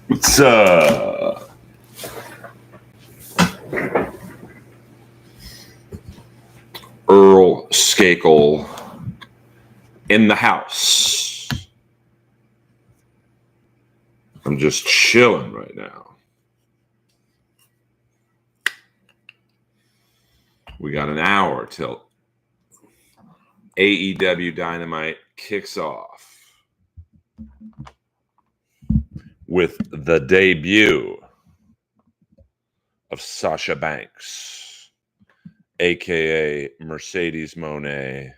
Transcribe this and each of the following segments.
It's Earl Skakel in the house. I'm just chilling right now. We got an hour till AEW Dynamite kicks off with the debut of Sasha Banks, aka Mercedes Moné.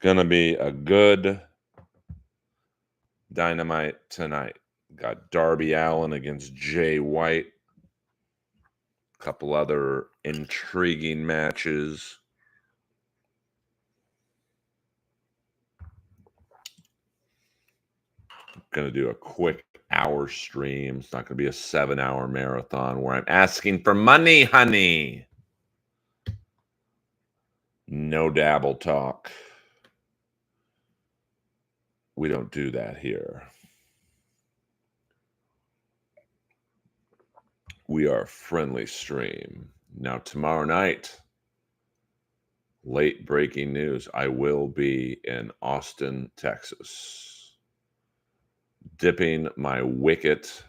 Gonna be a good Dynamite tonight. Got Darby Allin against Jay White. A couple other intriguing matches. Going to do a quick hour stream. It's not going to be a 7-hour marathon where I'm asking for money, honey. No dabble talk. We don't do that here. We are a friendly stream. Now, tomorrow night, late breaking news, I will be in Austin, Texas, dipping my wicket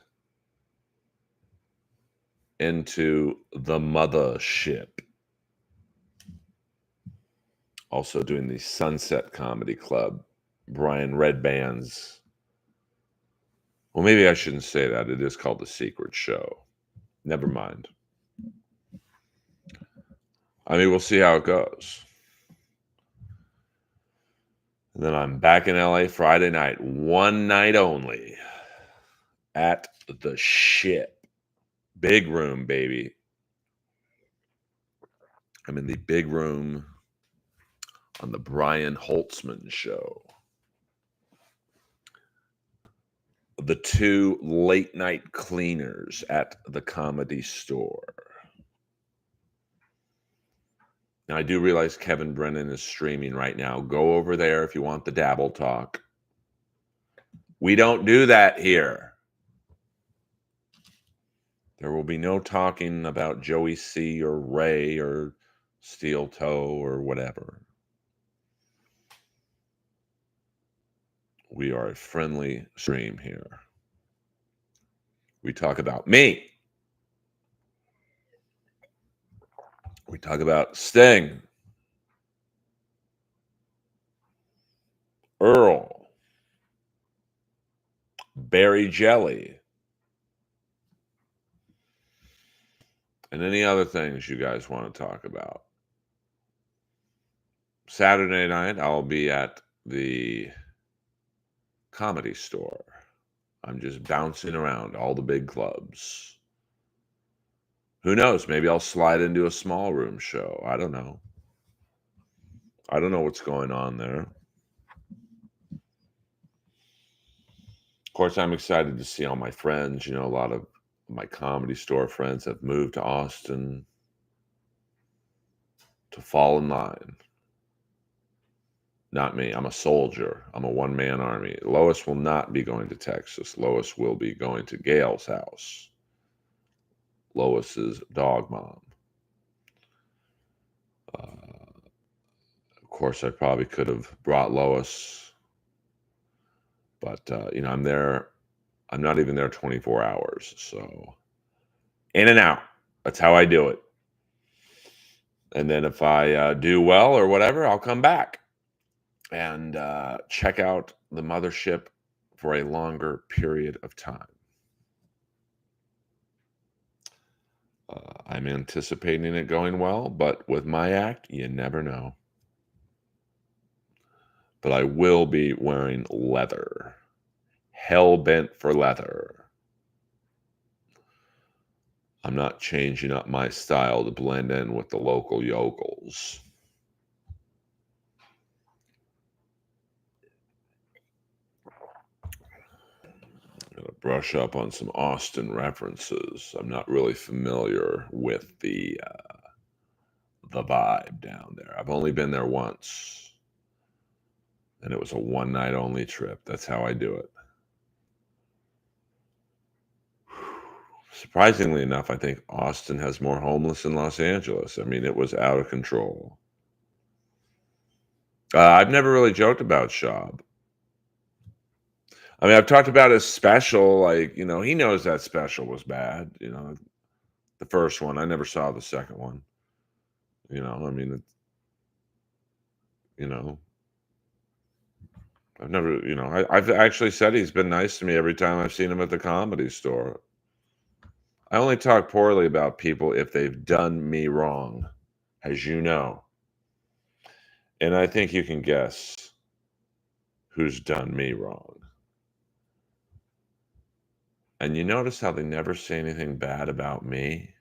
into the mothership. Also doing the Sunset Comedy Club, Brian Redband's. Well, maybe I shouldn't say that. It is called The Secret Show. Never mind. I mean, we'll see how it goes. And then I'm back in LA Friday night, one night only, at the Ship. Big room, baby. I'm in the big room on the Brian Holtzman show. The two late night cleaners at the Comedy Store. Now, I do realize Kevin Brennan is streaming right now. Go over there if you want the dabble talk. We don't do that here. There will be no talking about Joey C or Ray or Steel Toe or whatever. We are a friendly stream here. We talk about me. We talk about Sting, Earl, Barry Jelly, and any other things you guys want to talk about. Saturday night, I'll be at the Comedy Store. I'm just bouncing around all the big clubs. Who knows? Maybe I'll slide into a small room show. I don't know. I don't know what's going on there. Of course, I'm excited to see all my friends. You know, a lot of my Comedy Store friends have moved to Austin to fall in line. Not me. I'm a soldier. I'm a one-man army. Lois will not be going to Texas. Lois will be going to Gail's house. Lois's dog mom. Of course, I probably could have brought Lois, but you know, I'm there. I'm not even there 24 hours, so in and out. That's how I do it. And then if I do well or whatever, I'll come back and check out the mothership for a longer period of time. I'm anticipating it going well, but with my act, you never know. But I will be wearing leather. Hell-bent for leather. I'm not changing up my style to blend in with the local yokels. brush up on some Austin references. I'm not really familiar with the vibe down there. I've only been there once, and it was a one-night only trip. That's how I do it. Surprisingly enough, I think Austin has more homeless than Los Angeles. I mean, it was out of control. I've never really joked about Schaub. I mean, I've talked about his special, like, he knows that special was bad, the first one. I never saw the second one. I mean, you know, I've never, I've actually said he's been nice to me every time I've seen him at the Comedy Store. I only talk poorly about people if they've done me wrong, as you know. And I think you can guess who's done me wrong. And you notice how they never say anything bad about me?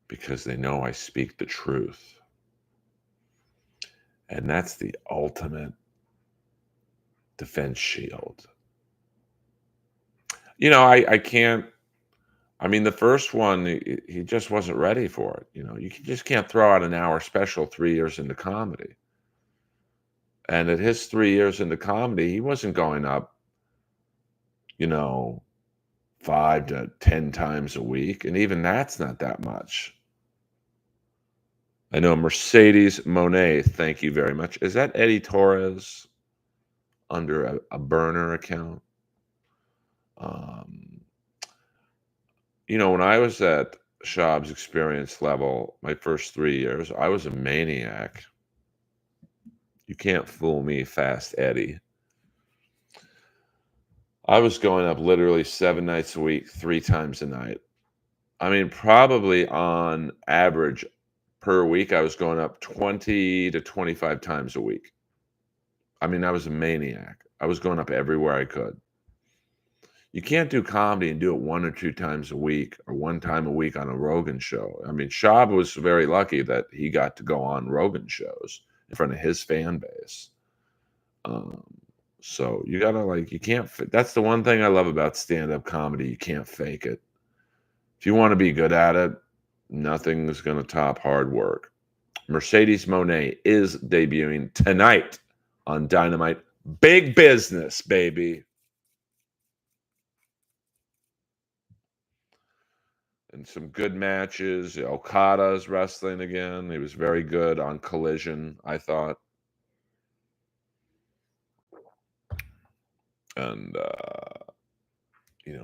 Because they know I speak the truth. And that's the ultimate defense shield. I can't. I mean, the first one, he just wasn't ready for it. You just can't throw out an hour special 3 years into comedy. And at his 3 years into comedy, he wasn't going up, 5 to 10 times a week. And even that's not that much. I know Mercedes Monet, thank you very much. Is that Eddie Torres under a burner account? When I was at Schaub's experience level, my first 3 years, I was a maniac. You can't fool me, Fast Eddie. I was going up literally 7 nights a week, 3 times a night. I mean, probably on average per week, I was going up 20 to 25 times a week. I mean, I was a maniac. I was going up everywhere I could. You can't do comedy and do it 1 or 2 times a week or 1 time a week on a Rogan show. I mean, Schaub was very lucky that he got to go on Rogan shows in front of his fan base. So you gotta you can't. That's the one thing I love about stand-up comedy. You can't fake it. If you want to be good at it, nothing's gonna top hard work. Mercedes Monet is debuting tonight on Dynamite. Big business, baby. And some good matches. Okada's wrestling again. He was very good on Collision, I thought. And,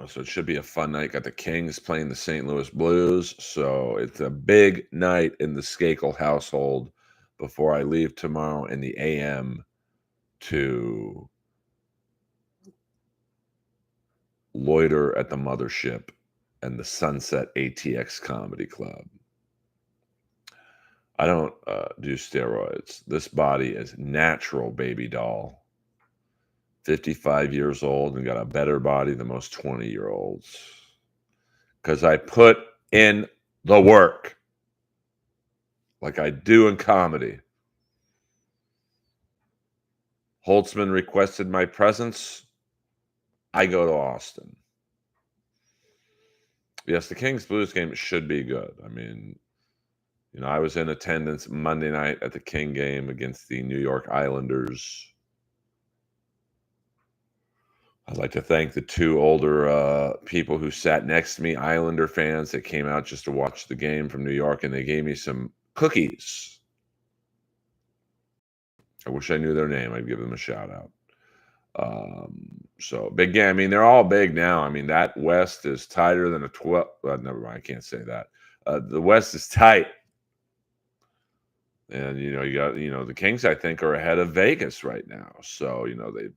so it should be a fun night. Got the Kings playing the St. Louis Blues. So it's a big night in the Skakel household before I leave tomorrow in the AM to loiter at the Mothership and the Sunset ATX Comedy Club. I don't do steroids. This body is natural, baby doll. 55 years old and got a better body than most 20-year-olds. Because I put in the work. Like I do in comedy. Holtzman requested my presence. I go to Austin. Yes, the Kings Blues game should be good. I mean, I was in attendance Monday night at the King game against the New York Islanders. I'd like to thank the 2 older people who sat next to me, Islander fans that came out just to watch the game from New York, and they gave me some cookies. I wish I knew their name. I'd give them a shout out. So big game. I mean, they're all big now. I mean, that West is tighter than a 12. Never mind. I can't say that. The West is tight. And, you got, the Kings, I think, are ahead of Vegas right now. So, they've,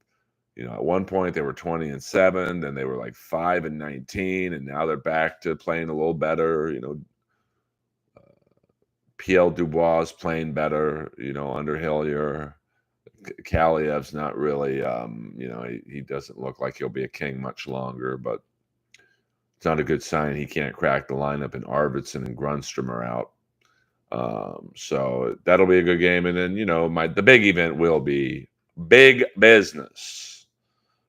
at one point they were 20-7, then they were like 5-19, and now they're back to playing a little better. PL Dubois is playing better, under Hillier. Kaliev's not really, he doesn't look like he'll be a King much longer, but it's not a good sign he can't crack the lineup, and Arvidsson and Grunstrom are out. So that'll be a good game. And then, the big event will be big business.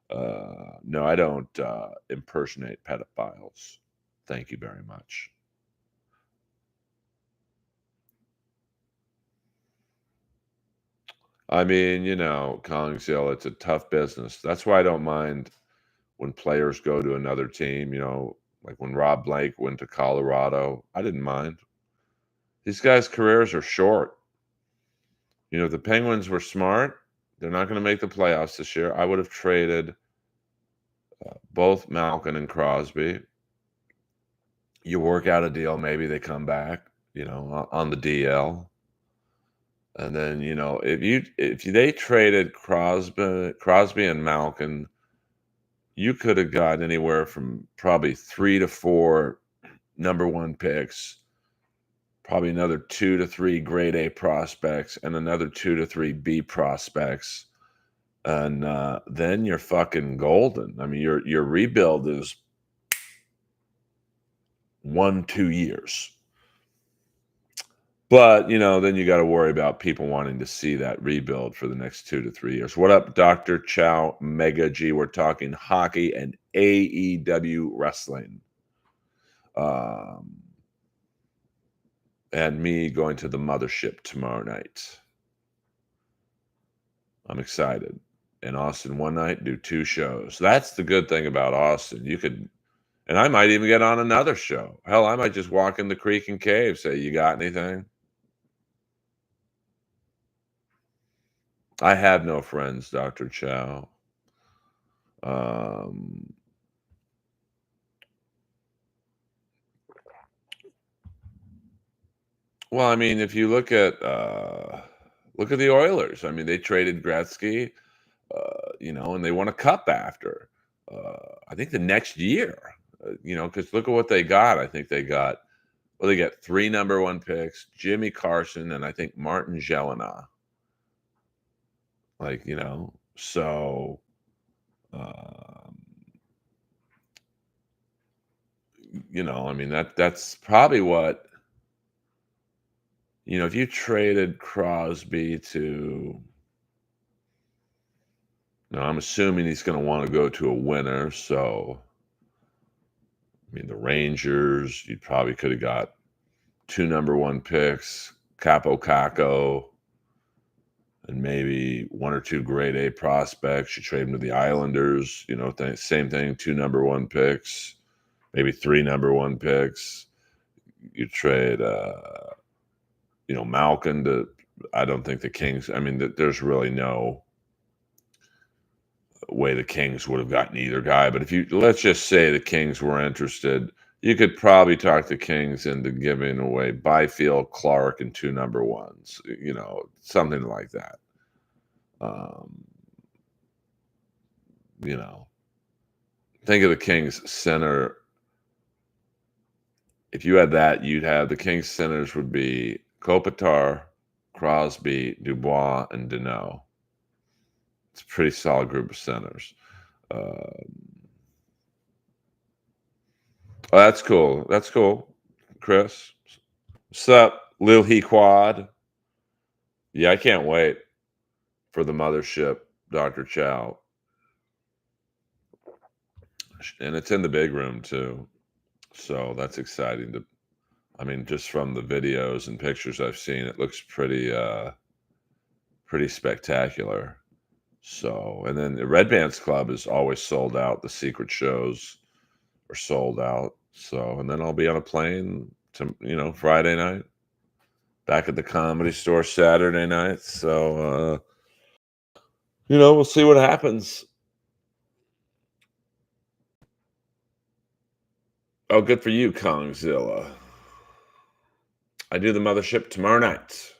No, I don't impersonate pedophiles. Thank you very much. I mean, Collinsville, it's a tough business. That's why I don't mind when players go to another team, like when Rob Blake went to Colorado. I didn't mind. These guys' careers are short. If the Penguins were smart, they're not going to make the playoffs this year. I would have traded both Malkin and Crosby. You work out a deal, maybe they come back, on the DL. And then, if they traded Crosby and Malkin, you could have got anywhere from probably 3 to 4 number 1 picks, probably another 2 to 3 grade A prospects, and another 2 to 3 B prospects. And then you're fucking golden. I mean, your rebuild is 1-2 years. But, then you got to worry about people wanting to see that rebuild for the next 2 to 3 years. What up, Dr. Chow, Mega G? We're talking hockey and AEW wrestling. And me going to the mothership tomorrow night. I'm excited. In Austin one night, do 2 shows. That's the good thing about Austin. And I might even get on another show. Hell, I might just walk in the creek and cave, say, you got anything? I have no friends, Dr. Chow. Well, I mean, if you look at the Oilers. I mean, they traded Gretzky, and they won a cup after. I think the next year, because look at what they got. I think they got 3 number 1 picks, Jimmy Carson, and I think Martin Jelena. So, I mean, that's probably what, if you traded Crosby to, I'm assuming he's going to want to go to a winner. So, I mean, the Rangers, you probably could have got 2 number 1 picks, Capo Caco, and maybe 1 or 2 grade A prospects. You trade them to the Islanders, same thing, 2 number 1 picks, maybe 3 number 1 picks. You trade, Malkin to, I don't think the Kings, I mean, there's really no way the Kings would have gotten either guy. But let's just say the Kings were interested, you could probably talk the Kings into giving away Byfield, Clark, and 2 number 1s, something like that. Think of the Kings center. If you had that, you'd have the Kings centers would be Kopitar, Crosby, Dubois, and Deneau. It's a pretty solid group of centers. Oh, that's cool. That's cool, Chris. What's up, Lil He Quad? Yeah, I can't wait for the mothership, Dr. Chow. And it's in the big room, too. So that's exciting. I mean, just from the videos and pictures I've seen, it looks pretty spectacular. So, and then the Red Bands Club is always sold out. The secret shows are sold out. So, and then I'll be on a plane to, Friday night, back at the Comedy Store Saturday night. So, we'll see what happens. Oh, good for you, Kongzilla. I do the mothership tomorrow night.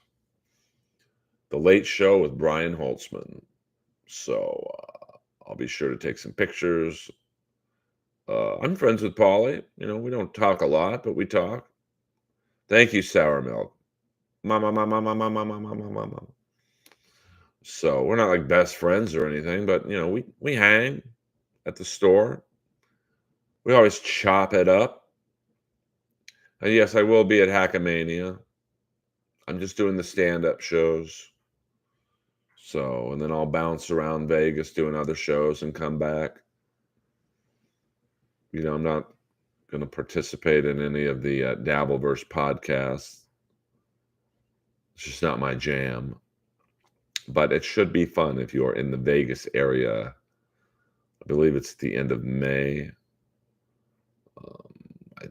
The Late Show with Brian Holtzman. So, I'll be sure to take some pictures. I'm friends with Paulie. We don't talk a lot, but we talk. Thank you, Sour Milk. Mama, mama, mama, mama, mama, mama. So we're not like best friends or anything, but we hang at the store. We always chop it up. And yes, I will be at Hackamania. I'm just doing the stand-up shows. So, and then I'll bounce around Vegas doing other shows and come back. I'm not going to participate in any of the Dabbleverse podcasts. It's just not my jam. But it should be fun if you're in the Vegas area. I believe it's the end of May. I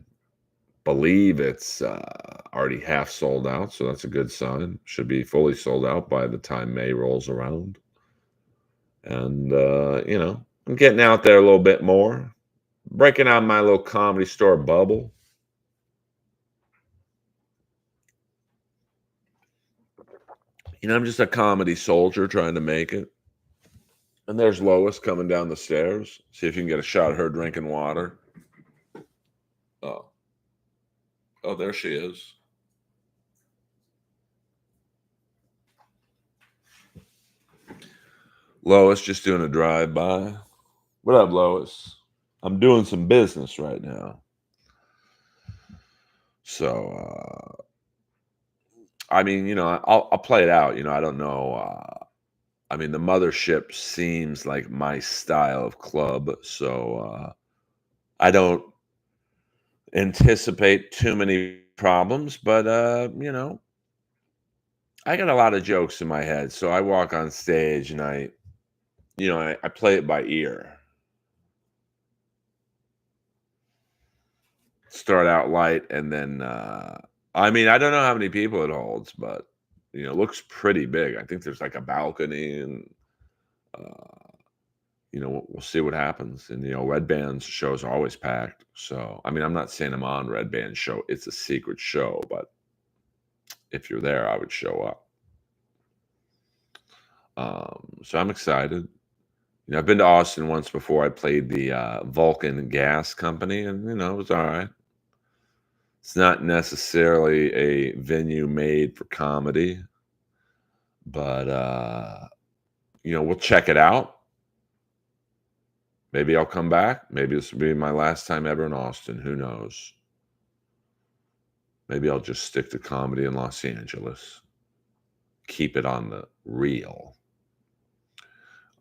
believe it's already half sold out, so that's a good sign. Should be fully sold out by the time May rolls around. And, I'm getting out there a little bit more, breaking out my little Comedy Store bubble. I'm just a comedy soldier trying to make it. And there's Lois coming down the stairs. See if you can get a shot of her drinking water. Oh. Oh, there she is. Lois just doing a drive-by. What up, Lois? I'm doing some business right now. So, I mean, I'll play it out. I don't know. I mean, the Mothership seems like my style of club, so I don't anticipate too many problems. But I got a lot of jokes in my head, so I walk on stage and I play it by ear. Start out light, and then I mean, I don't know how many people it holds, but it looks pretty big. I think there's like a balcony, and we'll see what happens. And Red Band's shows are always packed. So I mean, I'm not saying I'm on Red Band's show. It's a secret show, but if you're there, I would show up. So I'm excited. I've been to Austin once before. I played the Vulcan Gas Company, and it was all right. It's not necessarily a venue made for comedy, but we'll check it out. Maybe I'll come back. Maybe this will be my last time ever in Austin. Who knows? Maybe I'll just stick to comedy in Los Angeles. Keep it on the real.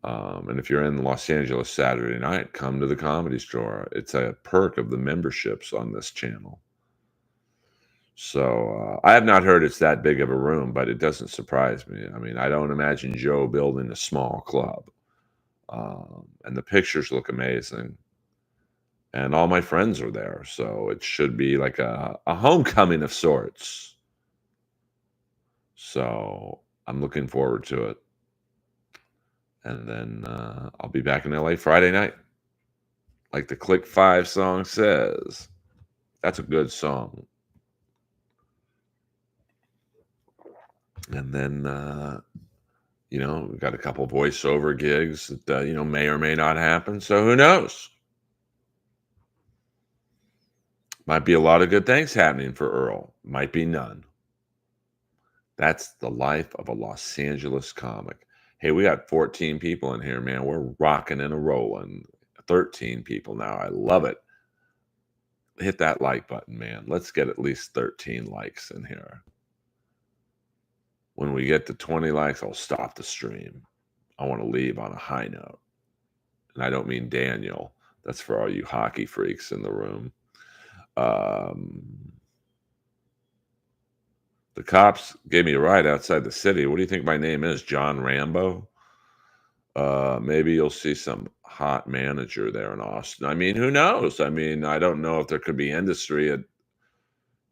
And if you're in Los Angeles Saturday night, come to the Comedy Store. It's a perk of the memberships on this channel. So I have not heard it's that big of a room, but it doesn't surprise me. I mean, I don't imagine Joe building a small club. And the pictures look amazing. And all my friends are there. So it should be like a homecoming of sorts. So I'm looking forward to it. And then I'll be back in LA Friday night. Like the Click 5 song says. That's a good song. And then, we've got a couple voiceover gigs that, may or may not happen. So who knows? Might be a lot of good things happening for Earl. Might be none. That's the life of a Los Angeles comic. Hey, we got 14 people in here, man. We're rocking and a rolling. 13 people now. I love it. Hit that like button, man. Let's get at least 13 likes in here. When we get to 20 likes, I'll stop the stream. I want to leave on a high note. And I don't mean Daniel. That's for all you hockey freaks in the room. The cops gave me a ride outside the city. What do you think my name is? John Rambo? Maybe you'll see some hot manager there in Austin. I mean, who knows? I mean, I don't know if there could be industry at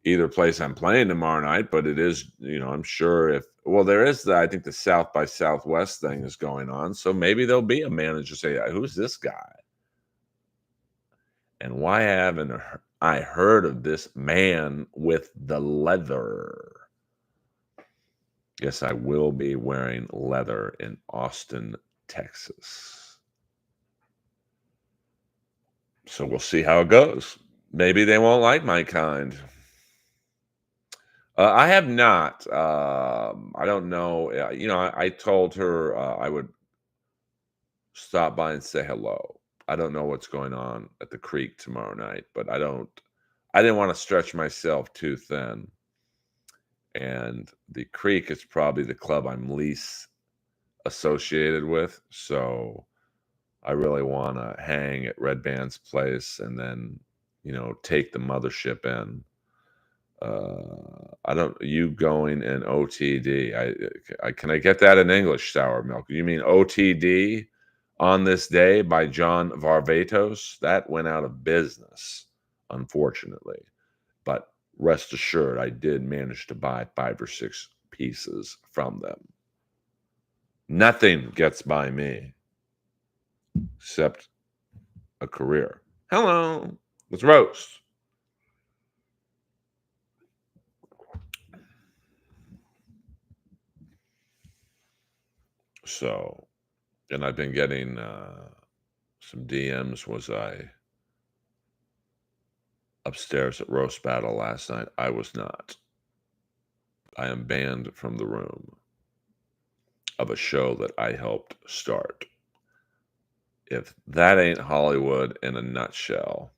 either place I'm playing tomorrow night, but it is, I'm sure there is I think the South by Southwest thing is going on. So maybe there'll be a manager say, who's this guy? And why haven't I heard of this man with the leather? Yes, I will be wearing leather in Austin, Texas. So we'll see how it goes. Maybe they won't like my kind. I have not. I don't know. I told her I would stop by and say hello. I don't know what's going on at the Creek tomorrow night, but I didn't want to stretch myself too thin. And the Creek is probably the club I'm least associated with. So I really want to hang at Red Band's place and then, take the mothership in. I don't. You going in OTD? Can I get that in English? Sour milk. You mean OTD? On this day by John Varvatos? That went out of business, unfortunately. But rest assured, I did manage to buy 5 or 6 pieces from them. Nothing gets by me except a career. Hello, let's roast. So, and I've been getting some DMs. Was I upstairs at Roast Battle last night? I was not. I am banned from the room of a show that I helped start. If that ain't Hollywood in a nutshell,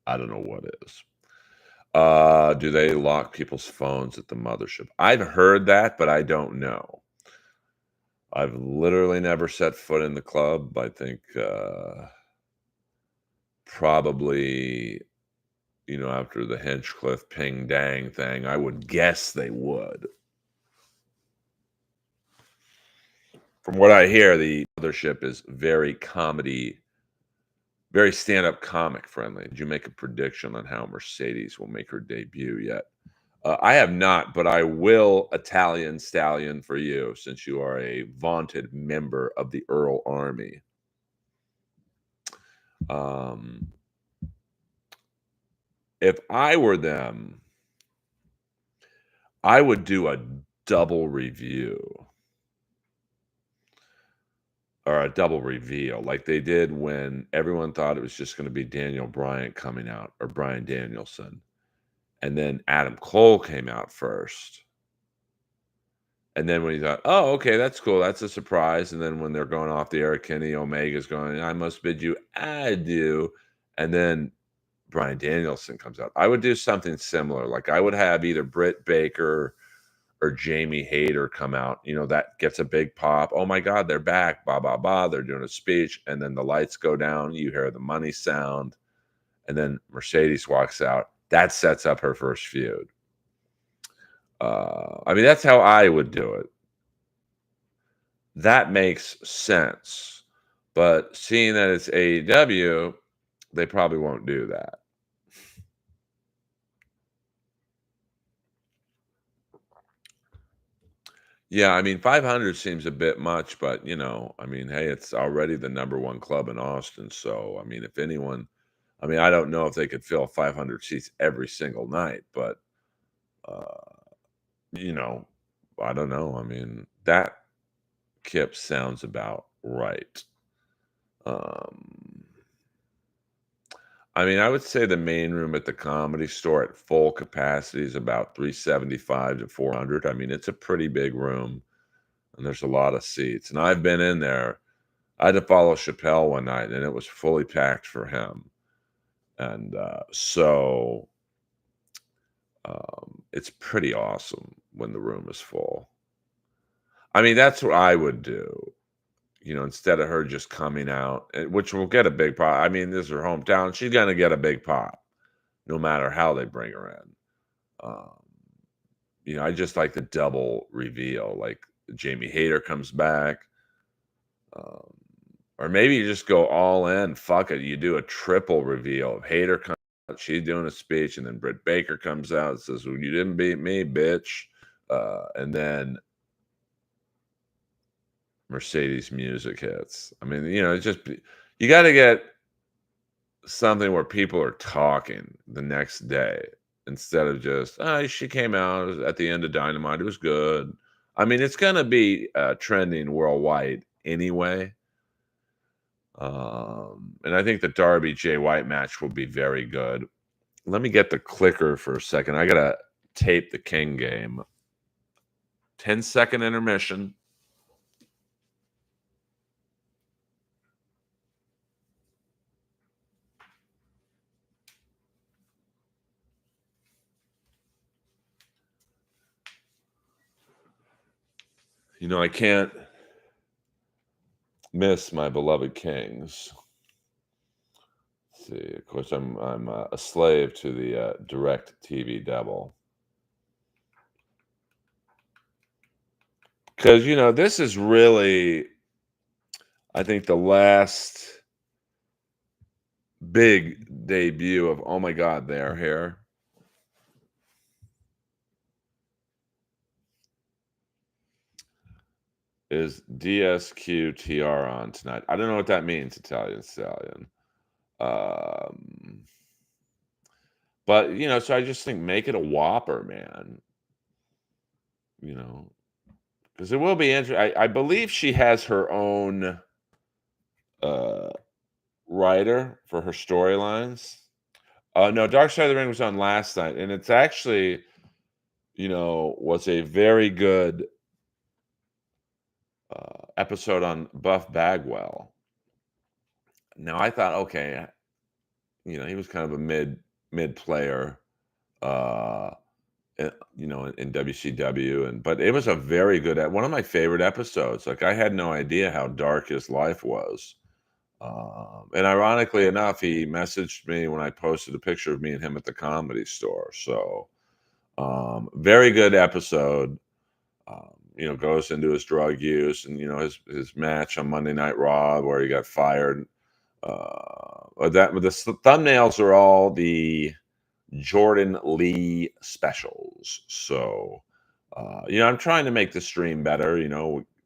I don't know what is. Do they lock people's phones at the mothership? I've heard that, but I don't know. I've literally never set foot in the club. I think probably, after the Hinchcliffe Ping Dang thing, I would guess they would. From what I hear, the mothership is very stand-up comic friendly. Did you make a prediction on how Mercedes will make her debut yet? I have not, but I will Italian stallion for you since you are a vaunted member of the Earl Army. If I were them, I would do a double review or a double reveal like they did when everyone thought it was just going to be Daniel Bryan coming out or Bryan Danielson. And then Adam Cole came out first. And then when he thought, oh, okay, that's cool. That's a surprise. And then when they're going off the air, Kenny Omega's going, I must bid you adieu. And then Bryan Danielson comes out. I would do something similar. Like I would have either Britt Baker or Jamie Hayter come out. That gets a big pop. Oh my God, they're back. Bah, bah, bah. They're doing a speech. And then the lights go down. You hear the money sound. And then Mercedes walks out. That sets up her first feud. That's how I would do it. That makes sense. But seeing that it's AEW, they probably won't do that. Yeah, 500 seems a bit much, but hey, it's already the #1 club in Austin. So, if anyone, I don't know if they could fill 500 seats every single night, but I don't know. That Kip sounds about right. I would say the main room at the Comedy Store at full capacity is about 375 to 400. It's a pretty big room, and there's a lot of seats. And I've been in there. I had to follow Chappelle one night, and it was fully packed for him. And so it's pretty awesome when the room is full. That's what I would do. Instead of her just coming out, which will get a big pop. This is her hometown. She's going to get a big pop no matter how they bring her in. I just like the double reveal. Like Jamie Hayter comes back. Or maybe you just go all in. Fuck it. You do a triple reveal. Hayter comes out, she's doing a speech, and then Britt Baker comes out and says, well, you didn't beat me, bitch. And then Mercedes music hits. It's just, you got to get something where people are talking the next day instead of just, she came out at the end of Dynamite. It was good. It's going to be trending worldwide anyway. And I think the Darby Jay White match will be very good. Let me get the clicker for a second. I got to tape the King game. 10-second intermission. I can't miss my beloved Kings. Let's see, of course, I'm a slave to the direct TV devil because this is really, I think, the last big debut of oh my god, they're here. Is DSQTR on tonight? I don't know what that means, Italian Stallion. Um, but so I just think make it a Whopper, man. You know, because it will be interesting. I believe she has her own uh writer for her storylines. No, Dark Side of the Ring was on last night, and it's actually, was a very good episode on Buff Bagwell. Now I thought, okay, he was kind of a mid player, uh, in WCW, but it was a very good one of my favorite episodes. Like I had no idea how dark his life was. And ironically enough, he messaged me when I posted a picture of me and him at the Comedy Store. So, very good episode. Goes into his drug use and his match on Monday Night Raw where he got fired. The thumbnails are all the Jordan Lee specials. So, I'm trying to make the stream better.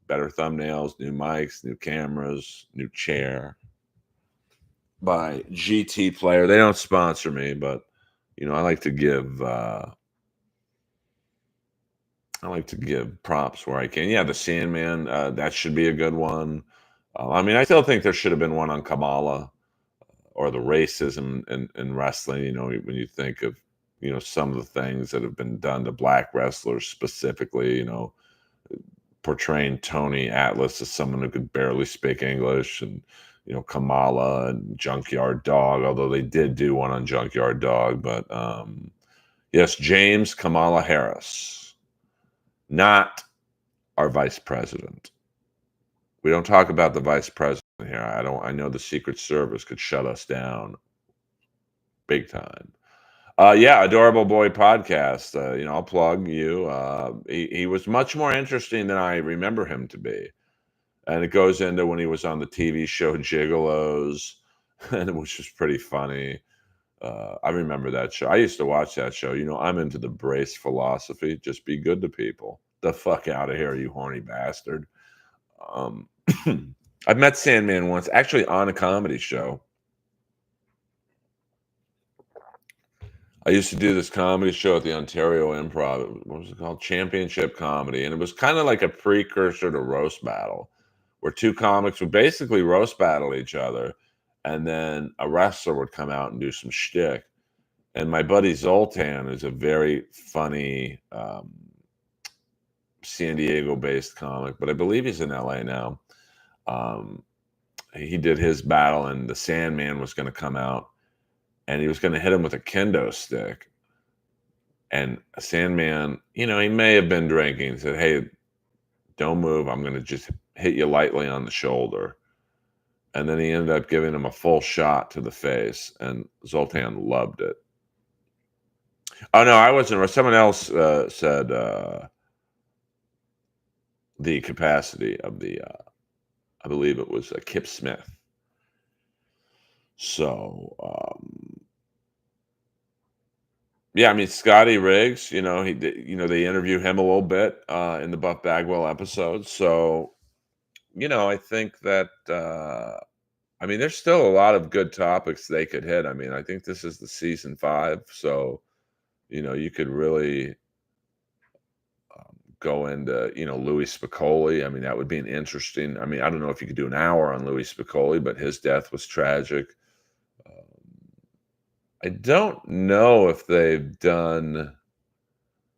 Better thumbnails, new mics, new cameras, new chair. By GT Player. They don't sponsor me, but I like to give props where I can. Yeah, the Sandman, that should be a good one. I mean, I still think there should have been one on Kamala or the racism in wrestling. When you think of some of the things that have been done to black wrestlers specifically. Portraying Tony Atlas as someone who could barely speak English, and Kamala and Junkyard Dog, although they did do one on Junkyard Dog. But yes, James Kamala Harris, not our vice president. We don't talk about the vice president here. I know the Secret Service could shut us down big time. Yeah, Adorable Boy podcast. I'll plug you. He was much more interesting than I remember him to be. And it goes into when he was on the TV show Gigolos, and which was pretty funny. I remember that show. I used to watch that show. I'm into the brace philosophy. Just be good to people. The fuck out of here, you horny bastard. Um, I've met Sandman once, actually on a comedy show. I used to do this comedy show at the Ontario Improv. What was it called? Championship Comedy. And it was kind of like a precursor to Roast Battle, where two comics would basically roast battle each other. And then a wrestler would come out and do some shtick. And my buddy Zoltan is a very funny San Diego based comic, but I believe he's in LA now. He did his battle, and the Sandman was going to come out and he was going to hit him with a kendo stick. And Sandman, he may have been drinking, said, "Hey, don't move. I'm going to just hit you lightly on the shoulder." And then he ended up giving him a full shot to the face, and Zoltan loved it. Oh, no, I wasn't. Someone else said the capacity of the, I believe it was Kip Smith. So, yeah, I mean, Scotty Riggs, he did, they interview him a little bit in the Buff Bagwell episode. So, I think that, I mean, there's still a lot of good topics they could hit. I mean, I think this is the season 5. So, you could really go into, Louis Spicoli. I mean, that would be an interesting, I mean, I don't know if you could do an hour on Louis Spicoli, but his death was tragic. I don't know if they've done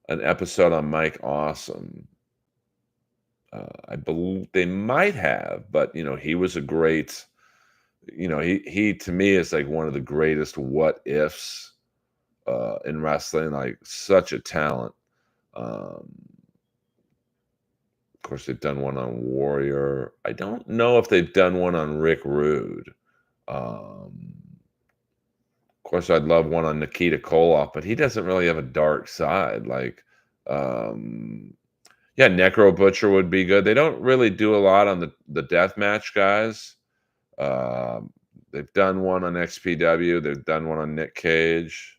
an episode on Mike Awesome. I believe they might have, but he was a great, he to me is like one of the greatest what ifs in wrestling, like such a talent. course, they've done one on Warrior. I don't know if they've done one on Rick Rude. Of course, I'd love one on Nikita Koloff, but he doesn't really have a dark side. Like, yeah, Necro Butcher would be good. They don't really do a lot on the deathmatch guys. They've done one on XPW. They've done one on Nick Cage.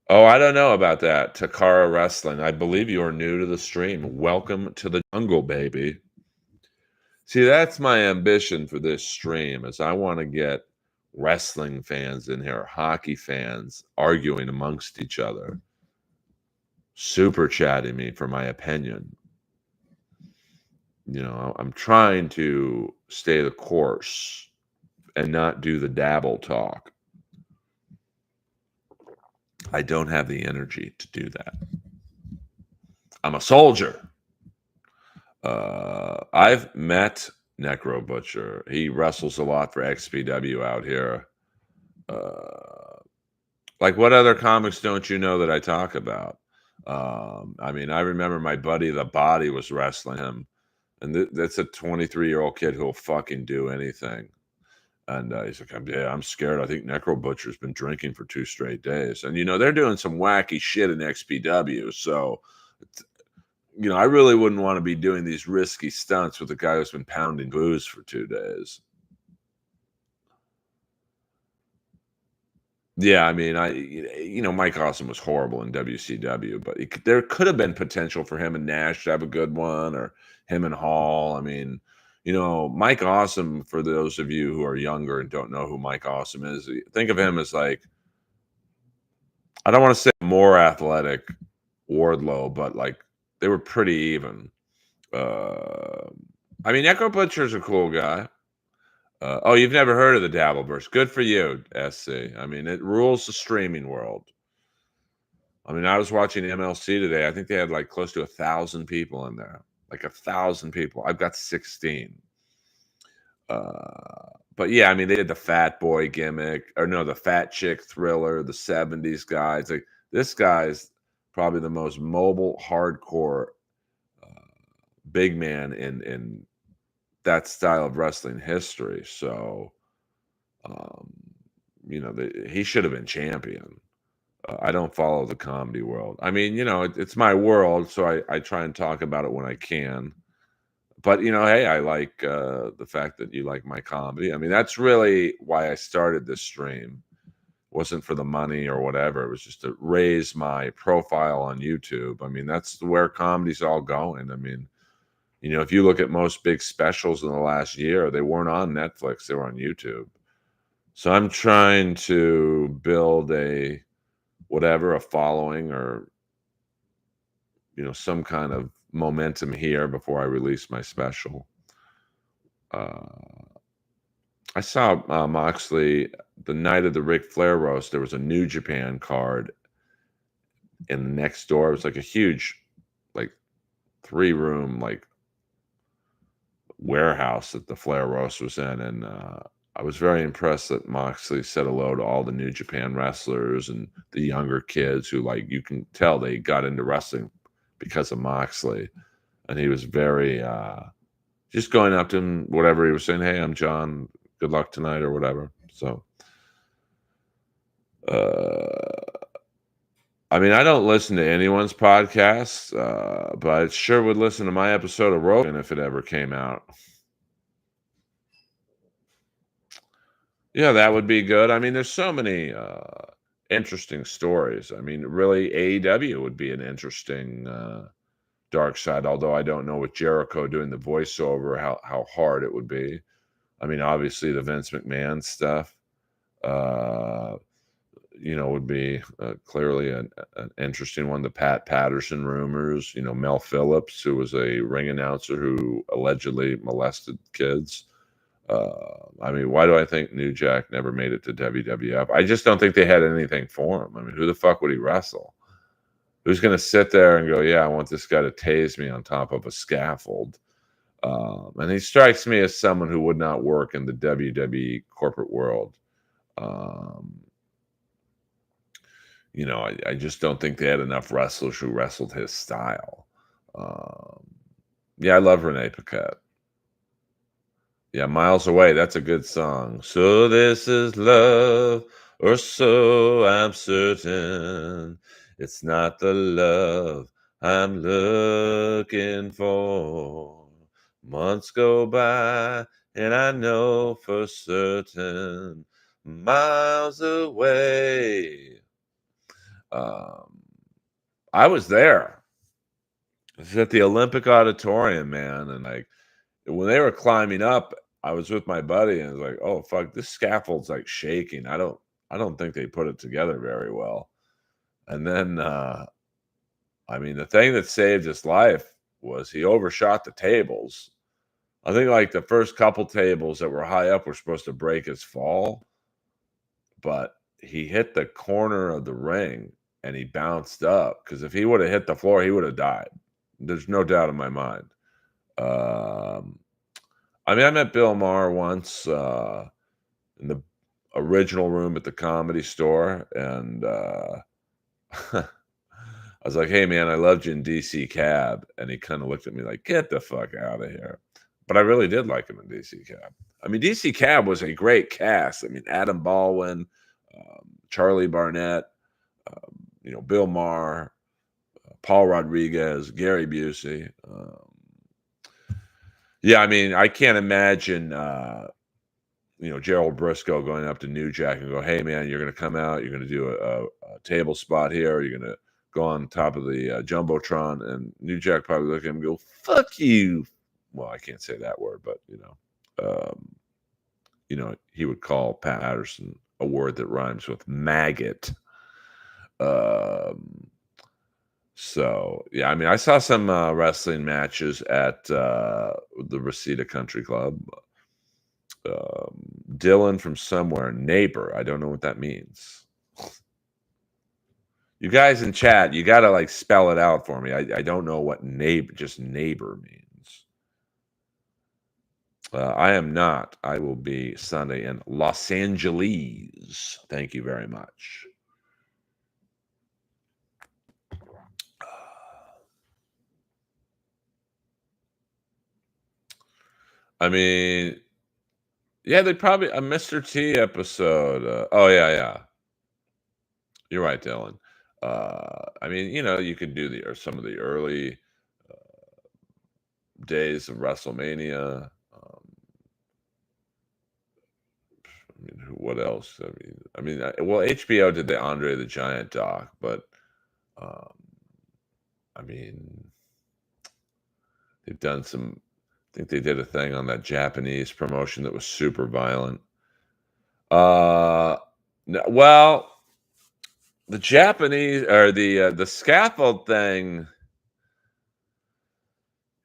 Oh, I don't know about that. Takara Wrestling. I believe you are new to the stream. Welcome to the jungle, baby. See, that's my ambition for this stream is I want to get wrestling fans in here, hockey fans arguing amongst each other, super chatting me for my opinion. You know, I'm trying to stay the course and not do the dabble talk. I don't have the energy to do that. I'm a soldier. I've met Necro Butcher. He wrestles a lot for XPW out here. Like, what other comics don't you know that I talk about? I mean, I remember my buddy The Body was wrestling him, and that's a 23-year-old kid who'll fucking do anything. And he's like, I'm scared. I think Necro Butcher's been drinking for 2 straight days. And, you know, they're doing some wacky shit in XPW. So, you know, I really wouldn't want to be doing these risky stunts with a guy who's been pounding booze for 2 days. Yeah, I mean, you know, Mike Awesome was horrible in WCW, but there could have been potential for him and Nash to have a good one, or him and Hall. I mean, you know, Mike Awesome, for those of you who are younger and don't know who Mike Awesome is, think of him as like, I don't want to say more athletic Wardlow, but like they were pretty even. I mean, Echo Butcher's a cool guy. Oh, you've never heard of the Dabbleverse. Good for you, SC. I mean, it rules the streaming world. I mean, I was watching MLC today. I think they had like close to 1,000 people in there. Like 1,000 people. I've got 16. But yeah, I mean, they did the fat boy gimmick, or no, the fat chick thriller, the 70s guys. Like, this guy's probably the most mobile, hardcore big man in that style of wrestling history. So, you know, he should have been champion. I don't follow the comedy world. I mean, you know, it's my world, so I try and talk about it when I can. But, you know, hey, I like the fact that you like my comedy. I mean, that's really why I started this stream. It wasn't for the money or whatever. It was just to raise my profile on YouTube. I mean, that's where comedy's all going. I mean, you know, if you look at most big specials in the last year, they weren't on Netflix, they were on YouTube. So I'm trying to build a following, or, you know, some kind of momentum here before I release my special. I saw Moxley the night of the Ric Flair roast. There was a New Japan card in the next door. It was like a huge, like 3-room, like warehouse that the Flair roast was in, and I was very impressed that Moxley said hello to all the New Japan wrestlers and the younger kids who, like, you can tell they got into wrestling because of Moxley. And he was very just going up to him, whatever he was saying, hey, I'm John, good luck tonight, or whatever. So I mean, I don't listen to anyone's podcasts, but I sure would listen to my episode of Rogan if it ever came out. Yeah, that would be good. I mean, there's so many interesting stories. I mean, really, AEW would be an interesting dark side, although I don't know with Jericho doing the voiceover how hard it would be. I mean, obviously the Vince McMahon stuff, you know, would be clearly an interesting one. The Pat Patterson rumors, you know, Mel Phillips, who was a ring announcer who allegedly molested kids. I mean, why do I think New Jack never made it to WWF? I just don't think they had anything for him. I mean, who the fuck would he wrestle? Who's going to sit there and go, yeah, I want this guy to tase me on top of a scaffold? And he strikes me as someone who would not work in the WWE corporate world. I just don't think they had enough wrestlers who wrestled his style. Um, yeah, I love Renee Paquette. Yeah, Miles Away, that's a good song. So this is love, or so I'm certain. It's not the love I'm looking for. Months go by, and I know for certain, miles away. Um, I was there. I was at the Olympic Auditorium, man, and when they were climbing up, I was with my buddy and I was like, "Oh fuck, this scaffold's like shaking. I don't think they put it together very well." And then the thing that saved his life was he overshot the tables. I think like the first couple tables that were high up were supposed to break his fall, but he hit the corner of the ring and he bounced up because if he would have hit the floor, he would have died. There's no doubt in my mind. Um, I met Bill Maher once in the original room at the Comedy Store, and I was like, "Hey, man, I loved you in DC Cab," and he kind of looked at me like, "Get the fuck out of here." But I really did like him in DC Cab. DC Cab was a great cast. Adam Baldwin, Charlie Barnett, Bill Maher, Paul Rodriguez, Gary Busey. Yeah, I can't imagine. Gerald Briscoe going up to New Jack and go, "Hey, man, you're going to come out. You're going to do a table spot here. You're going to go on top of the Jumbotron." And New Jack probably look at him and go, "Fuck you." Well, I can't say that word, but, he would call Pat Patterson a word that rhymes with maggot. Um, yeah, I saw some wrestling matches at the Reseda Country Club. Dylan from somewhere, neighbor. I don't know what that means. You guys in chat, you got to like spell it out for me. I don't know what neighbor means. I am not. I will be Sunday in Los Angeles. Thank you very much. Yeah, they probably a Mr. T episode. Oh yeah. You're right, Dylan. You could do some of the early days of WrestleMania. What else? Well, HBO did the Andre the Giant doc, but um, I mean, they've done some. I think they did a thing on that Japanese promotion that was super violent. Well, the Japanese or the scaffold thing.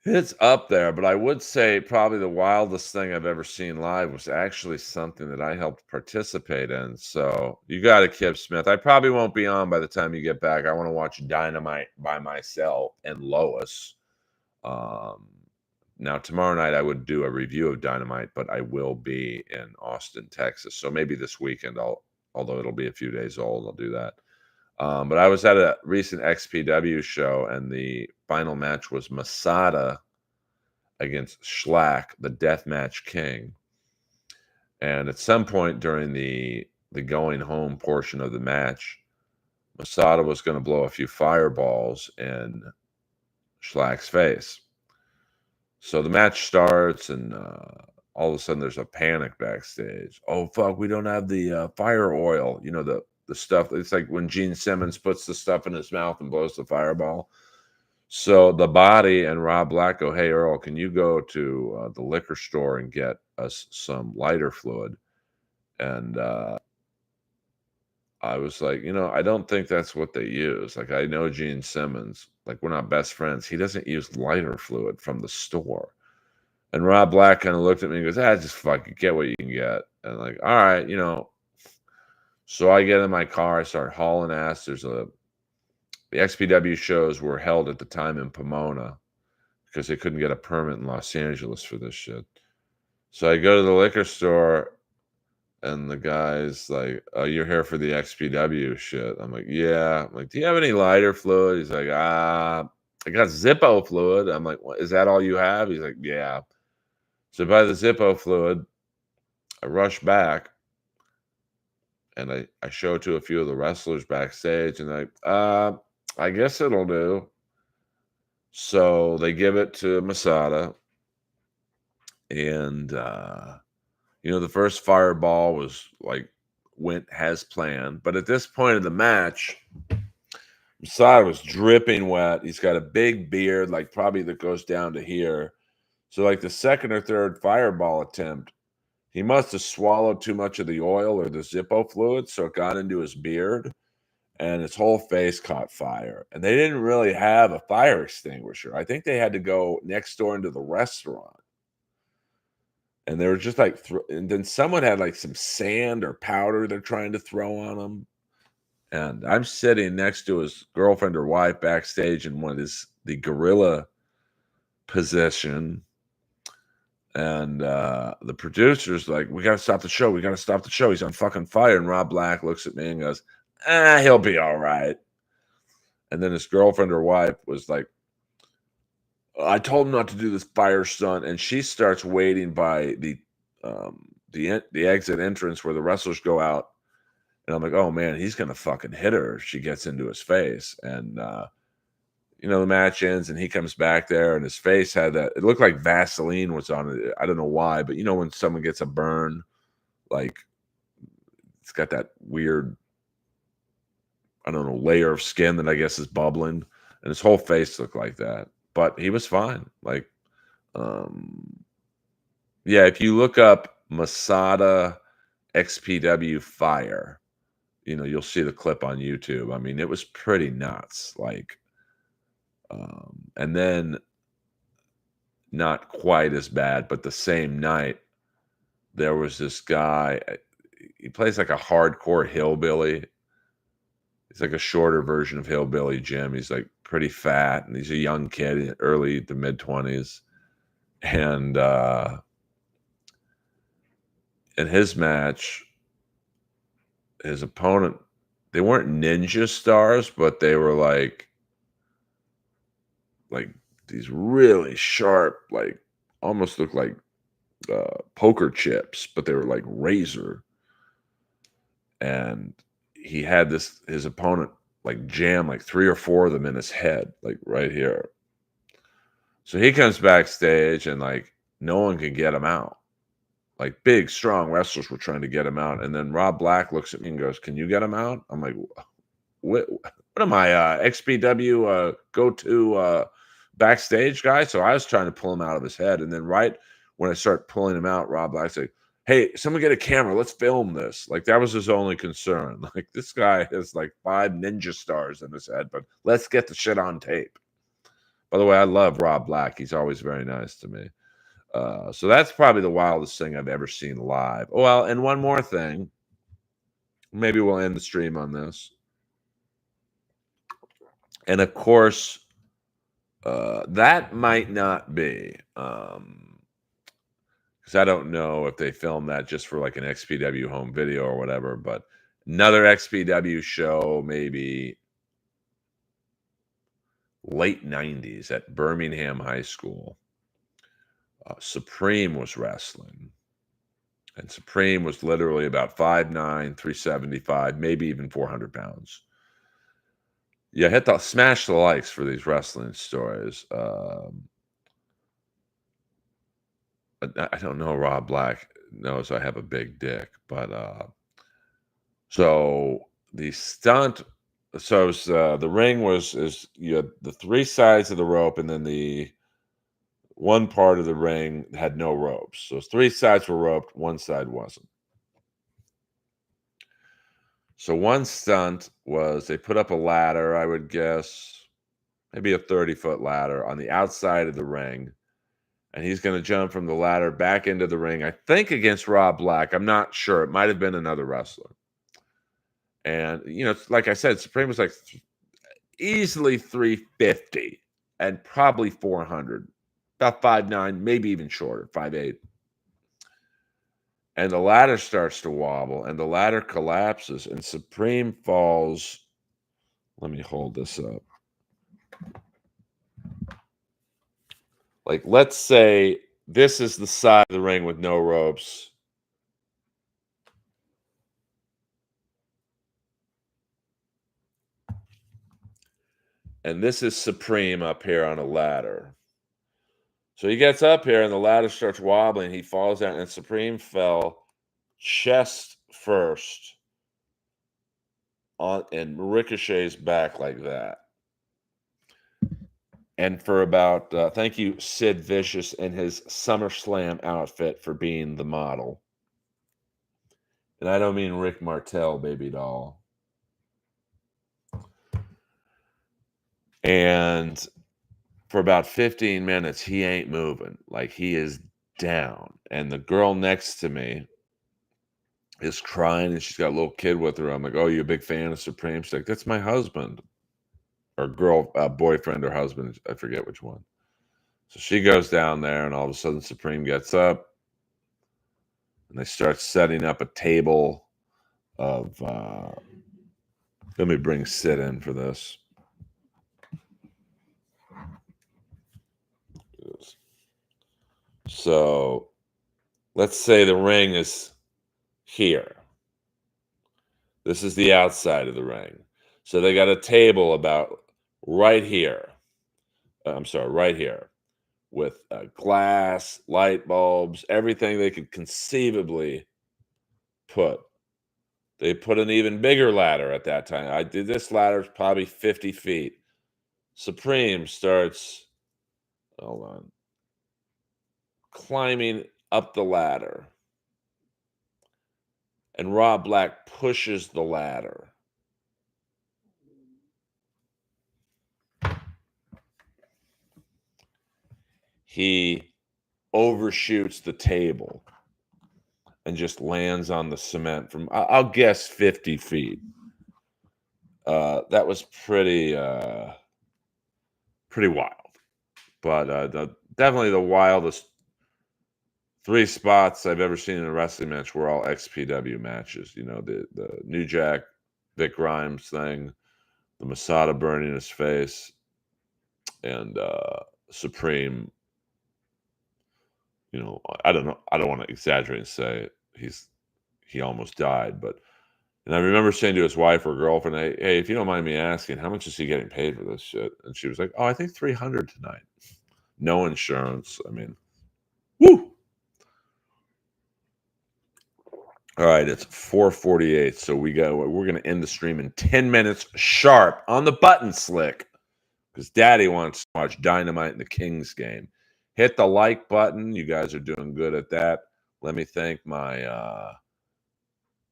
It's up there, but I would say probably the wildest thing I've ever seen live was actually something that I helped participate in. So you got it, Kip Smith. I probably won't be on by the time you get back. I want to watch Dynamite by myself and Lois. Now tomorrow night I would do a review of Dynamite, but I will be in Austin, Texas. So maybe this weekend although it'll be a few days old, I'll do that. But I was at a recent XPW show, and the final match was Masada against Schlack, the Deathmatch King. And at some point during the going home portion of the match, Masada was going to blow a few fireballs in Schlack's face. So the match starts, and all of a sudden there's a panic backstage. Oh, fuck, we don't have the fire oil. The stuff. It's like when Gene Simmons puts the stuff in his mouth and blows the fireball. So the Body and Rob Black go, "Hey, Earl, can you go to the liquor store and get us some lighter fluid?" And I was like, I don't think that's what they use. Like, I know Gene Simmons. Like, we're not best friends. He doesn't use lighter fluid from the store. And Rob Black kind of looked at me and goes, just fucking get what you can get. And like, all right, So I get in my car, I start hauling ass. The XPW shows were held at the time in Pomona because they couldn't get a permit in Los Angeles for this shit. So I go to the liquor store And the guy's like, "Oh, you're here for the XPW shit." I'm like, "Yeah." I'm like, "Do you have any lighter fluid?" He's like, I got Zippo fluid." I'm like, "What, is that all you have?" He's like, "Yeah." So by the Zippo fluid, I rush back and I show it to a few of the wrestlers backstage, and I guess it'll do. So they give it to Masada, and the first fireball was like went as planned. But at this point in the match, Masada was dripping wet. He's got a big beard, like probably that goes down to here. So like the second or third fireball attempt, he must have swallowed too much of the oil or the Zippo fluid, so it got into his beard and his whole face caught fire. And they didn't really have a fire extinguisher. I think they had to go next door into the restaurant. And they were just like, and then someone had like some sand or powder they're trying to throw on him. And I'm sitting next to his girlfriend or wife backstage in the gorilla position. And the producer's like, "We got to stop the show. We got to stop the show. He's on fucking fire." And Rob Black looks at me and goes, "He'll be all right." And then his girlfriend or wife was like, "I told him not to do this fire stunt." And she starts waiting by the exit entrance where the wrestlers go out. And I'm like, "Oh man, he's gonna fucking hit her if she gets into his face." And the match ends and he comes back there and his face had that, it looked like Vaseline was on it. I don't know why, but when someone gets a burn, like it's got that weird, I don't know, layer of skin that I guess is bubbling, and his whole face looked like that. But he was fine. Like, yeah, if you look up Masada XPW fire, you'll see the clip on YouTube. I mean, it was pretty nuts. Like, and then not quite as bad, but the same night, there was this guy. He plays like a hardcore hillbilly. He's like a shorter version of Hillbilly Jim. He's like pretty fat, and he's a young kid, early to mid 20s. And in his match, his opponent, they weren't ninja stars, but they were like these really sharp, like almost looked like poker chips, but they were like razor. And he had his opponent like jam like 3 or 4 of them in his head, like right here. So he comes backstage and like no one could get him out. Like big, strong wrestlers were trying to get him out. And then Rob Black looks at me and goes, "Can you get him out?" I'm like, what am I, XPW go-to backstage guy? So I was trying to pull him out of his head. And then right when I start pulling him out, Rob Black's like, "Hey, someone get a camera. Let's film this." Like that was his only concern. Like this guy has like 5 ninja stars in his head, but let's get the shit on tape. By the way, I love Rob Black. He's always very nice to me. So that's probably the wildest thing I've ever seen live. Oh, well, and one more thing. Maybe we'll end the stream on this. And of course, that might not be, because I don't know if they filmed that just for like an XPW home video or whatever, but another XPW show, maybe late 90s at Birmingham High School. Supreme was wrestling. And Supreme was literally about 5'9", 375, maybe even 400 pounds. Yeah, smash the likes for these wrestling stories. I don't know. Rob Black knows I have a big dick, but so the stunt. So the ring is you had the 3 sides of the rope, and then the one part of the ring had no ropes. So 3 sides were roped, one side wasn't. So one stunt was they put up a ladder, I would guess, maybe a 30-foot ladder on the outside of the ring. And he's going to jump from the ladder back into the ring, I think against Rob Black. I'm not sure. It might have been another wrestler. And, like I said, Supreme was like easily 350 and probably 400. About 5'9", maybe even shorter, 5'8". and the ladder starts to wobble, and the ladder collapses, and Supreme falls. Let me hold this up. Like, let's say this is the side of the ring with no ropes. And this is Supreme up here on a ladder. So he gets up here and the ladder starts wobbling. He falls down, and Supreme fell chest first on and ricochets back like that. And for about, thank you, Sid Vicious, in his SummerSlam outfit for being the model. And I don't mean Rick Martel, baby doll. And for about 15 minutes, he ain't moving. Like, he is down. And the girl next to me is crying, and she's got a little kid with her. I'm like, oh, you a big fan of Supreme? She's like, that's my husband. Or boyfriend or husband. I forget which one. So she goes down there, and all of a sudden Supreme gets up, and they start setting up a table of let me bring Sid in for this. So let's say the ring is here. This is the outside of the ring. So they got a table about right here. I'm sorry, right here, with glass, light bulbs, everything they could conceivably put. They put an even bigger ladder at that time. This ladder's probably 50 feet. Supreme starts, hold on, climbing up the ladder. And Rob Black pushes the ladder. He overshoots the table and just lands on the cement from, I'll guess, 50 feet. That was pretty wild. But definitely the wildest 3 spots I've ever seen in a wrestling match were all XPW matches. You know, the New Jack, Vic Grimes thing, the Masada burning his face, and Supreme. You know, I don't know. I don't want to exaggerate and say he almost died, but and I remember saying to his wife or girlfriend, "Hey, if you don't mind me asking, how much is he getting paid for this shit?" And she was like, "Oh, I think 300 tonight. No insurance. I mean, woo." All right, it's 4:48, so we're gonna end the stream in 10 minutes sharp on the button slick because Daddy wants to watch Dynamite in the Kings game. Hit the like button. You guys are doing good at that. Let me thank my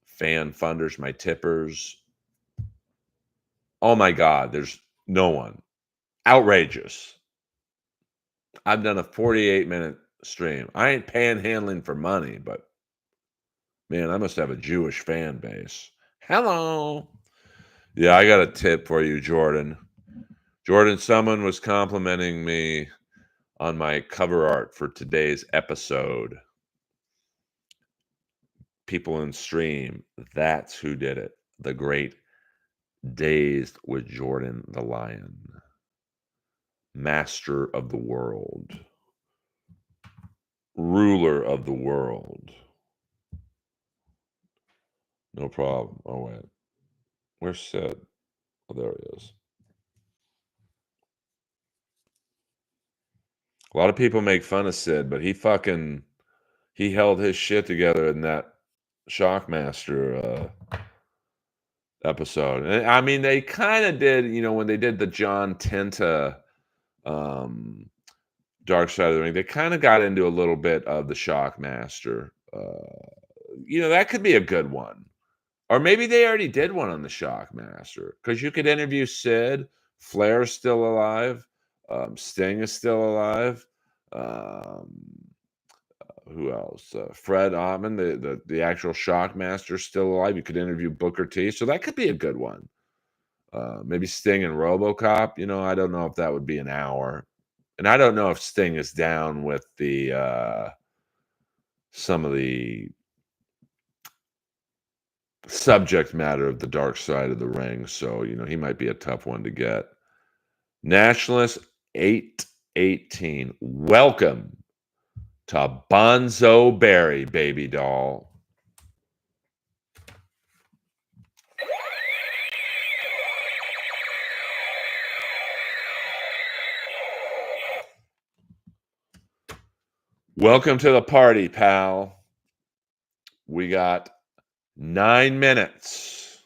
fan funders, my tippers. Oh my God, there's no one. Outrageous. I've done a 48-minute stream. I ain't panhandling for money, but man, I must have a Jewish fan base. Hello. Yeah, I got a tip for you, Jordan. Jordan, someone was complimenting me on my cover art for today's episode. People in stream, that's who did it. The great Dazed with Jordan the Lion. Master of the world. Ruler of the world. No problem. Oh, wait. Where's Sid? Oh, there he is. A lot of people make fun of Sid, but he held his shit together in that Shockmaster episode. And I mean, they kind of did, you know, when they did the John Tenta Dark Side of the Ring, they kind of got into a little bit of the Shockmaster. You know, that could be a good one. Or maybe they already did one on the Shockmaster because you could interview Sid. Flair's still alive. Sting is still alive. Who else? Fred Ottman, the actual Shockmaster, is still alive. You could interview Booker T. So that could be a good one. Maybe Sting and RoboCop. You know, I don't know if that would be an hour. And I don't know if Sting is down with the some of the subject matter of the dark side of the ring. So, he might be a tough one to get. Nationalist 818. Welcome to Bonzo Berry, baby doll. Welcome to the party, pal. We got 9 minutes.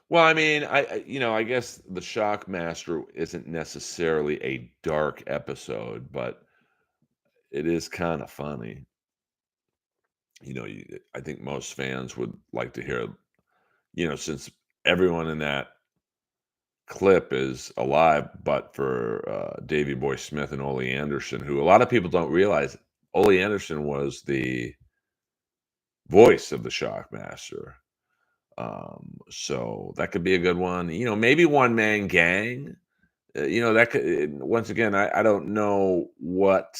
Well, I mean, I guess the Shockmaster isn't necessarily a dark episode, but it is kind of funny. I think most fans would like to hear, since everyone in that clip is alive, but for Davey Boy Smith and Ole Anderson, who a lot of people don't realize Ole Anderson was the voice of the Shockmaster. So that could be a good one. Maybe One Man Gang. That could, once again, I don't know what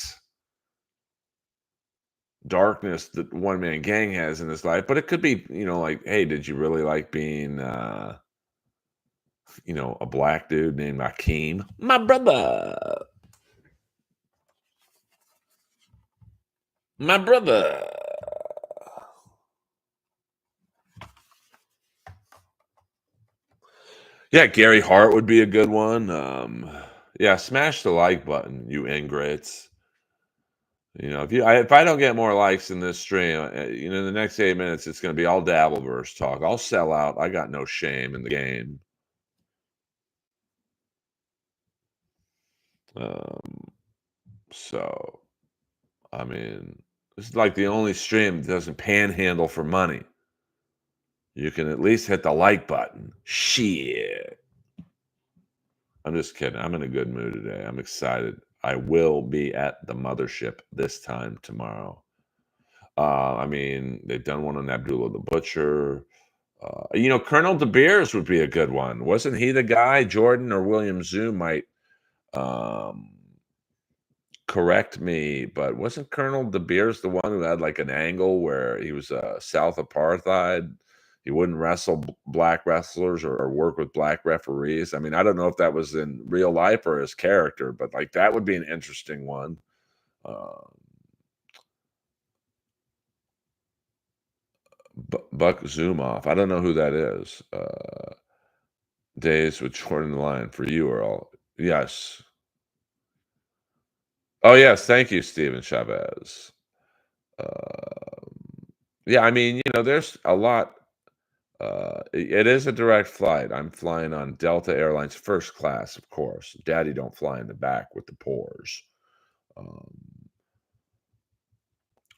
darkness that One Man Gang has in his life, but it could be, like, hey, did you really like being, a black dude named Akeem? My brother. My brother. Yeah, Gary Hart would be a good one. Yeah, smash the like button, you ingrates. If I don't get more likes in this stream, in the next 8 minutes, it's going to be all Dabbleverse talk. I'll sell out. I got no shame in the game. So, I mean, this is like the only stream that doesn't panhandle for money. You can at least hit the like button. Shit. I'm just kidding. I'm in a good mood today. I'm excited. I will be at the mothership this time tomorrow. I mean, they've done one on Abdullah the Butcher. Colonel De Beers would be a good one. Wasn't he the guy? Jordan or William Zoom might um, correct me, but wasn't Colonel De Beers the one who had like an angle where he was South Apartheid? He wouldn't wrestle black wrestlers or work with black referees. I mean, I don't know if that was in real life or his character, but like that would be an interesting one. Buck Zoomoff. I don't know who that is. Days with Jordan the Lion for you, Earl. Yes. Oh, yes. Thank you, Steven Chavez. Yeah, I mean, there's a lot. It is a direct flight. I'm flying on Delta Airlines first class, of course. Daddy don't fly in the back with the pores. Um,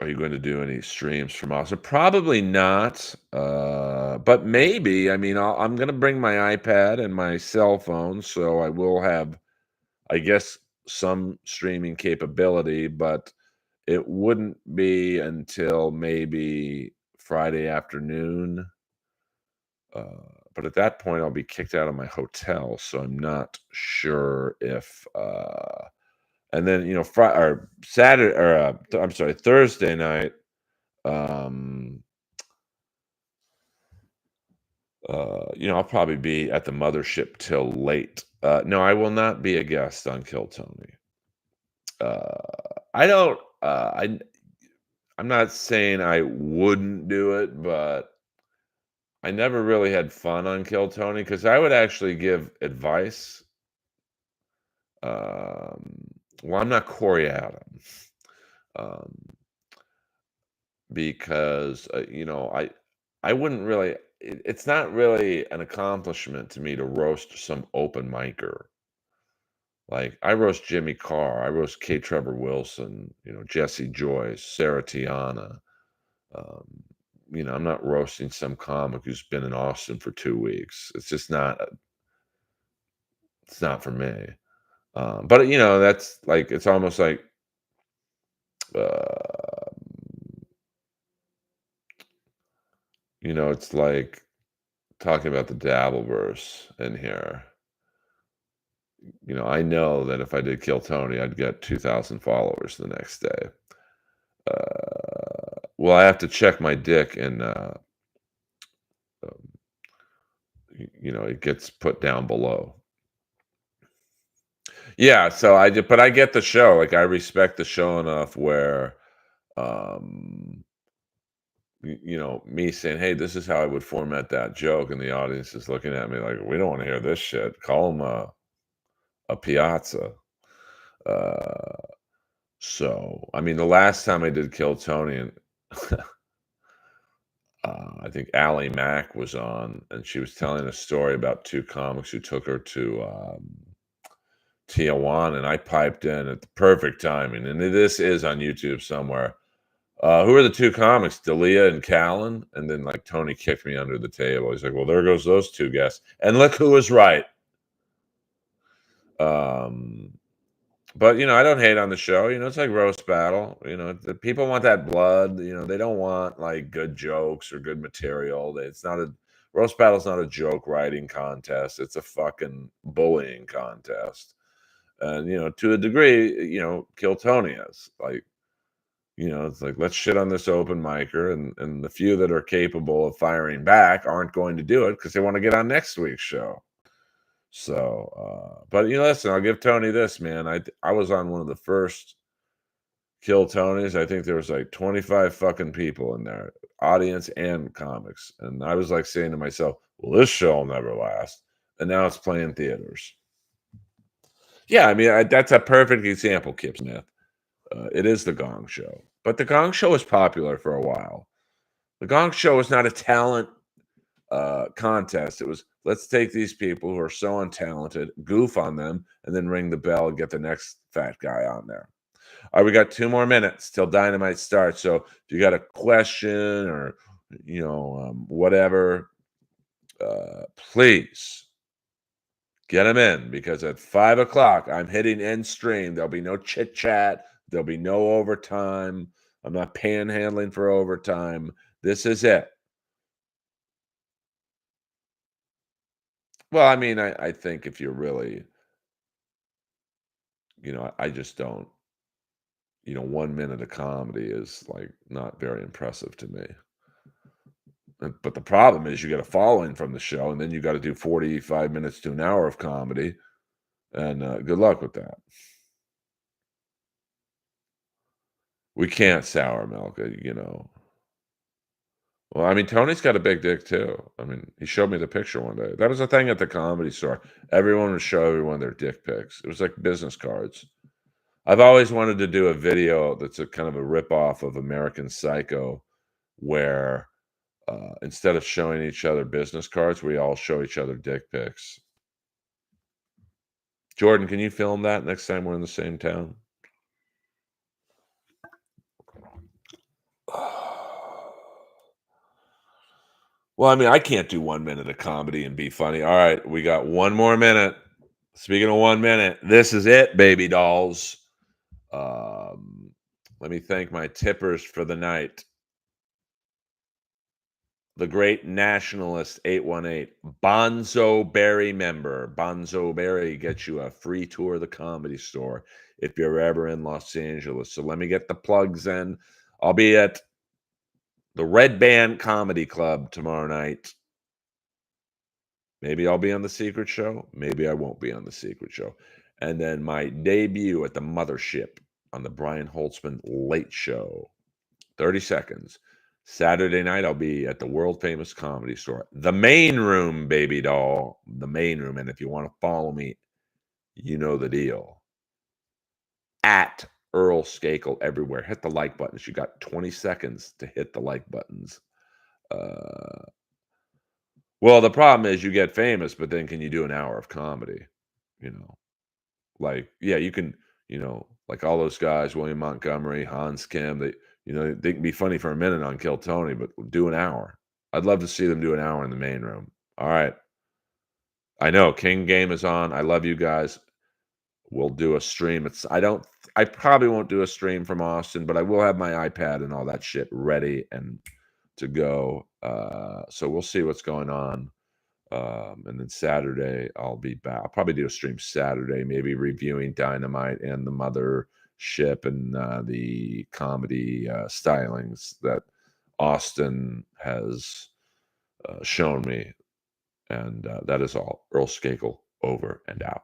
are you going to do any streams from Austin? Probably not, but maybe. I mean, I'm going to bring my iPad and my cell phone, so I will have, I guess, some streaming capability, but it wouldn't be until maybe Friday afternoon. But at that point, I'll be kicked out of my hotel, so I'm not sure if. And then Friday or Saturday or I'm sorry, Thursday night. I'll probably be at the mothership till late. No, I will not be a guest on Kill Tony. I don't. I'm not saying I wouldn't do it, but I never really had fun on Kill Tony because I would actually give advice. Well, I'm not Corey Adams, um, because I wouldn't really. It's not really an accomplishment to me to roast some open micer. Like I roast Jimmy Carr, I roast K. Trevor Wilson, Jesse Joyce, Sarah Tiana. Um, I'm not roasting some comic who's been in Austin for 2 weeks. It's just not. It's not for me. But that's like it's almost like uh, it's like talking about the Dabbleverse in here. I know that if I did Kill Tony, I'd get 2,000 followers the next day. Well, I have to check my dick and, um, it gets put down below. Yeah, so but I get the show, like, I respect the show enough where, um, me saying, "Hey, this is how I would format that joke," and the audience is looking at me like, "We don't wanna hear this shit. Call him a piazza." Uh, so, I mean, the last time I did Kill Tony and I think Allie Mack was on, and she was telling a story about 2 comics who took her to, Tijuana, and I piped in at the perfect timing, and this is on YouTube somewhere. Who are the 2 comics? D'Elia and Callan? And then, like, Tony kicked me under the table. He's like, "Well, there goes those 2 guests." And look who was right. Um, but, I don't hate on the show, it's like roast battle, the people want that blood, they don't want, like, good jokes or good material. It's not a roast battle's not a joke writing contest, it's a fucking bullying contest. And, to a degree, Kill Tony is, like, it's like, let's shit on this open micer, and the few that are capable of firing back aren't going to do it because they wanna get on next week's show. So, but, listen, I'll give Tony this, man. I was on one of the first Kill Tonys. I think there was, like, 25 fucking people in there, audience and comics, and I was, like, saying to myself, "Well, this show will never last," and now it's playing theaters. Yeah, I mean, that's a perfect example, Kip Smith. It is The Gong Show, but The Gong Show was popular for a while. The Gong Show was not a talent contest. It was, let's take these people who are so untalented, goof on them, and then ring the bell and get the next fat guy on there. All right, we got 2 more minutes till Dynamite starts. So if you got a question or whatever, please get them in, because at 5 o'clock I'm hitting end stream. There'll be no chit chat. There'll be no overtime. I'm not panhandling for overtime. This is it. Well, I mean, I think if you're really, I just don't, 1 minute of comedy is, like, not very impressive to me. But the problem is you get a following from the show, and then you gotta do 45 minutes to an hour of comedy, and, good luck with that. We can't sour milk it. Well, I mean, Tony's got a big dick too. I mean, he showed me the picture one day. That was a thing at the Comedy Store. Everyone would show everyone their dick pics. It was like business cards. I've always wanted to do a video that's a kind of a rip-off of American Psycho, where, instead of showing each other business cards, we all show each other dick pics. Jordan, can you film that next time we're in the same town? Well, I mean, I can't do 1 minute of comedy and be funny. All right, we got 1 more minute. Speaking of 1 minute, this is it, baby dolls. Um, Let me thank my tippers for the night. The great nationalist 818, Bonzo Berry member. Bonzo Berry gets you a free tour of the Comedy Store if you're ever in Los Angeles. So let me get the plugs in. I'll be at the Red Band Comedy Club tomorrow night. Maybe I'll be on the Secret Show. Maybe I won't be on the Secret Show. And then my debut at the Mothership on the Brian Holtzman Late Show. 30 seconds. Saturday night, I'll be at the world famous Comedy Store. The Main Room, baby doll. The Main Room. And if you want to follow me, you know the deal. At Earl Skakel everywhere. Hit the like buttons. You got 20 seconds to hit the like buttons. Well, the problem is you get famous, but then can you do an hour of comedy? You know, like, yeah, you can, like all those guys, William Montgomery, Hans Kim, they can be funny for a minute on Kill Tony, but do an hour. I'd love to see them do an hour in the main room. All right. I know King Game is on. I love you guys. We'll do a stream. I probably won't do a stream from Austin, but I will have my iPad and all that shit ready and to go. So we'll see what's going on. And then Saturday, I'll be back. I'll probably do a stream Saturday, maybe reviewing Dynamite and the Mother and the comedy stylings that Austin has shown me. And that is all. Earl Skakel, over and out.